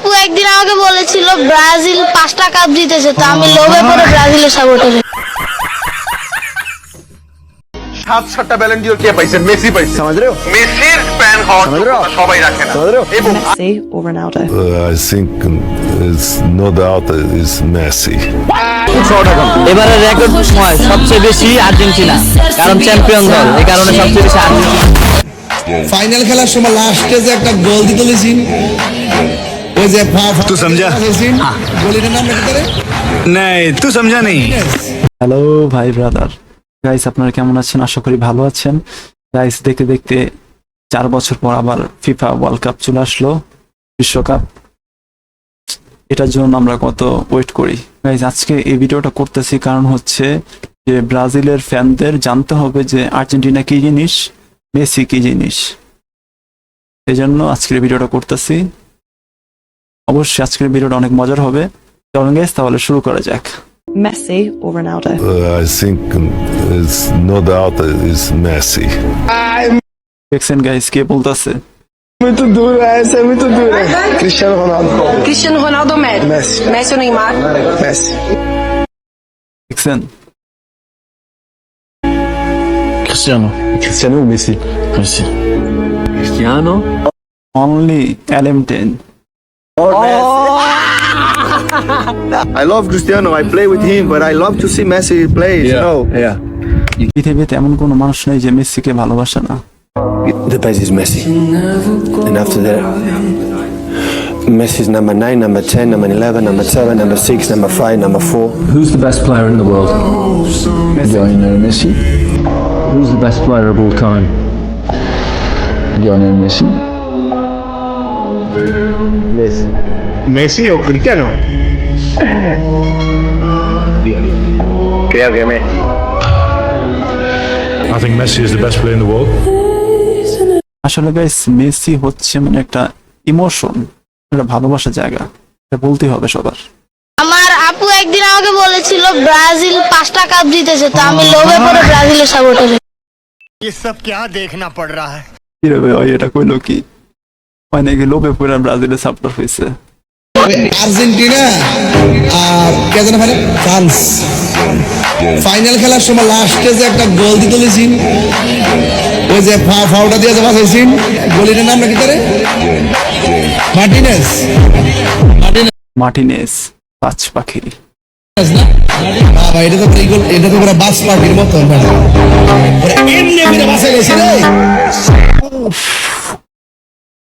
আপু একদিন আমাকে বলেছিল ব্রাজিল 5টা কাপ জিতেছে, তো আমি লোভে পড়ে ব্রাজিলের সাপোর্টার। 7-7টা ব্যালন ডিওর কে পাইছে? মেসি পাইছে। समझ रहे हो মেসির ফ্যান হওয়ার যোগ্যতা সবাই রাখে না। समझ रहे हो এবং Messi or Ronaldo? I think it's no doubt is Messi. এবারে রেকর্ড সময় সবচেয়ে বেশি আর্জেন্টিনা, কারণ চ্যাম্পিয়ন দল, এই কারণে সবচেয়ে বেশি আর্জেন্টিনা। ফাইনাল খেলার সময় লাস্টে যে একটা গোল দিতে লিসিন, ওই যে तू समझा গোলিটার নাম কি করে? नहीं तू समझा नहीं হ্যালো ভাই ব্রাদার গাইস, আপনারা কেমন আছেন? আশা করি ভালো আছেন গাইস। দেখতে দেখতে 4 বছর পর আবার ফিফা ওয়ার্ল্ড কাপ চলে আসলো, বিশ্বকাপ। এটার জন্য আমরা কত ওয়েট করি গাইস। আজকে এই ভিডিওটা করতেছি কারণ হচ্ছে যে ব্রাজিলের ফ্যানদের জানতে হবে যে আর্জেন্টিনা কি জিনিস, মেসি কি জিনিস। এই জন্য আজকের ভিডিওটা করতেছি। অবশ্যই আজকের ভিডিওটা অনেক মজার হবে। চলুন গাইস, তাহলে শুরু করা যাক। Messi or Ronaldo? I think it's no doubt is Messi. দেখছেন গাইস কে বলতেছে? Cristiano Ronaldo ou Messi? Messi ou Neymar? দেখছেন Cristiano Messi Cristiano only LM10. I love Cristiano I play with him but I love to see Messi play you know yeah পৃথিবীতে এমন কোনো মানুষ নেই যে মেসিকে ভালোবাসে না। The best is Messi, and after that, Messi is number 9, number 10, number 11, number 7, number 6, number 5, number 4. Who's the best player in the world? Lionel Messi. Who's the best player of all time? Lionel Messi. Messi o Cristiano creo que Messi I think Messi is the best player in the world. আসলে guys Messi হচ্ছে মানে একটা emotion, একটা ভালোবাসার জায়গা, এটা বলতে হবে সবার। আমার আপু একদিন আমাকে বলেছিল ব্রাজিল 5টা কাপ জিতেছে, তো আমি লোভে পড়ে ব্রাজিলের সাপোর্টার। ये सब क्या देखना पड़ रहा है কি রে ভাই, এটা কইলো কি? হয় নাকি লোভে পড়ে ব্রাজিলের সাপোর্টার হয়েছে? আর্জেন্টিনা আর কে যেন ফেলে ফ্রান্স ফাইনাল খেলার সময় লাস্টে যে একটা গোল দিতে লিসিন, ওই যে ফাউটা দিয়ে জমা হয়েছিন, গোলিটার নাম কি করে? মার্টিনেস মার্টিনেস, পাঁচ পাখি। না বাবা, এটা তো গোল, এটা তো পুরো বাস পাখির মতো এমনি করে বাসে গেছে রে।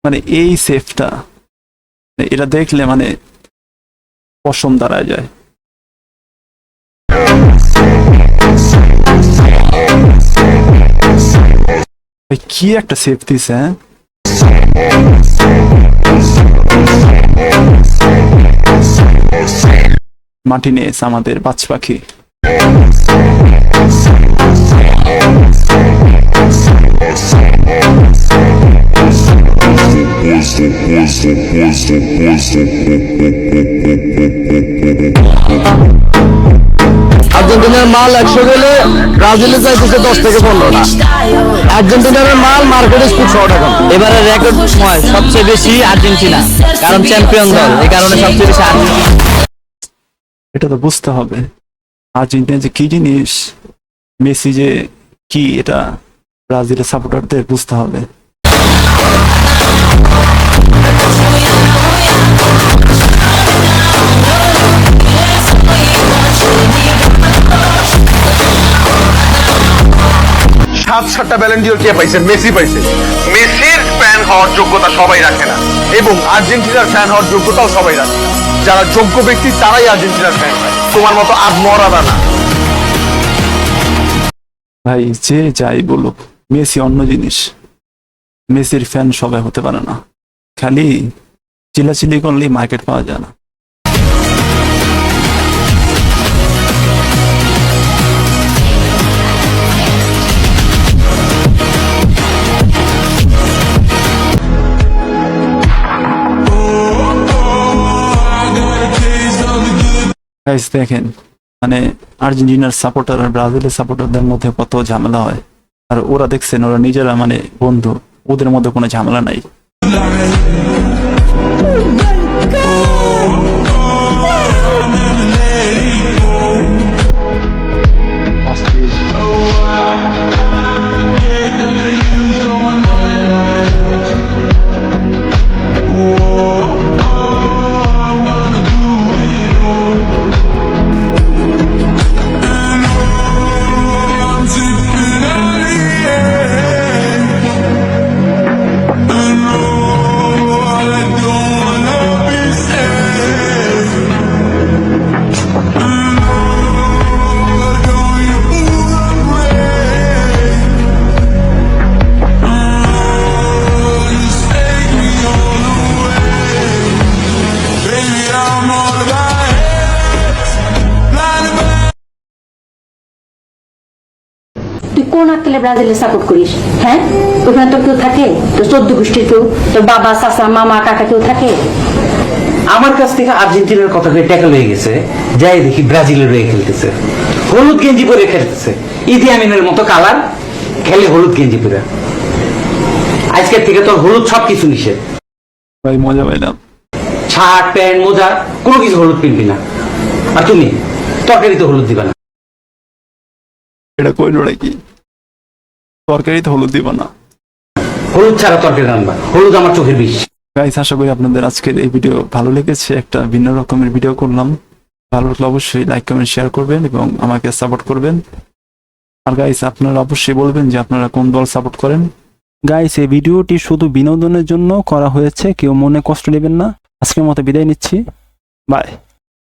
মানে এই সেফটা এটা দেখলে মানে পশম দাঁড়ায় যায়। কি একটা সেফ দিছে, হ্যাঁ? মার্টিনেস আমাদের বাজ পাখি। আর্জেন্টিনার মাল 100 গেলে ব্রাজিলে চাইতেছে 10 থেকে 15টা। আর্জেন্টিনার মাল মার্কেটে 600 টাকা। এবারে রেকর্ড সময় সবচেয়ে বেশি আর্জেন্টিনা, কারণ চ্যাম্পিয়ন দল, এই কারণে সবচেয়ে বেশি আর্জেন্টিনা। এটা তো বুঝতে হবে আর্জেন্টিনা যে কি জিনিস, মেসি যে কি, এটা ব্রাজিলের সাপোর্টারদের বুঝতে হবে। সাতটা ব্যালন ডিওর কে পাইছে? মেসি পাইছে। মেসির ফ্যান হওয়ার যোগ্যতা সবাই রাখে না, এবং আর্জেন্টিনার ফ্যান হওয়ার যোগ্যতাও সবাই রাখে। যারা যোগ্য ব্যক্তি তারাই আর্জেন্টিনার ফ্যান হয়, তোমার মতো আদমরাদা না। ভাই যে যাই বলুক, মেসি অন্য জিনিস। মেসির ফ্যান সবাই হতে পারে না, খালি চিল্লাচিল্লি করলেই মার্কেট পাওয়া যায় না। গাইস দেখেন, মানে আর্জেন্টিনার সাপোর্টার আর ব্রাজিলের সাপোর্টারদের মধ্যে কত ঝামেলা হয়, আর ওরা দেখছেন ওরা নিজেরা মানে বন্ধু, ওদের মধ্যে কোনো ঝামেলা নাই। তুই কোন আক্কেলে ব্রাজিলে সাপোর্ট করিস? হ্যাঁ, ওখানে তোর কেউ থাকে? তোর 14 গোষ্ঠীর কেউ, তোর বাবা, চাচা, মামা, কাকা কেউ থাকে? আমার কাছ থেকে আর্জেন্টিনার কথা হয়ে ট্যাকল হয়ে গেছে, যাই দেখি ব্রাজিলের হয়ে খেলতেছে, হলুদ গেঞ্জি পরে খেলতেছে, ইদি আমিনের মতো কালার, খেলে হলুদ গেঞ্জি পরে। আজকের থেকে তোর হলুদ সবকিছু নিষেধ। ভাই মজা পাইলাম। শার্ট প্যান্ট মোজা কোনো কিছু হলুদ কিনবি না। আর তুমি তরকারিতে হলুদ দিবা না। এটা কইলো নাকি? তরকারিতে হলুদ দিব না। হলুদ ছাড়া তরকারি রান্না, হলুদ আমার চোখের বিষ। গাইস, আশা করি আপনাদের আজকের এই ভিডিও ভালো লেগেছে। একটা ভিন্ন রকমের ভিডিও করলাম। ভালো লাগলে অবশ্যই লাইক কমেন্ট শেয়ার করবেন এবং আমাকে সাপোর্ট করবেন। আর গাইস, আপনারা অবশ্যই বলবেন যে আপনারা কোন দল সাপোর্ট করেন। গাইস, এই ভিডিওটি শুধু বিনোদনের জন্য করা হয়েছে, কেউ মনে কষ্ট নেবেন না। আজকের মতো বিদায় নিচ্ছি, বাই।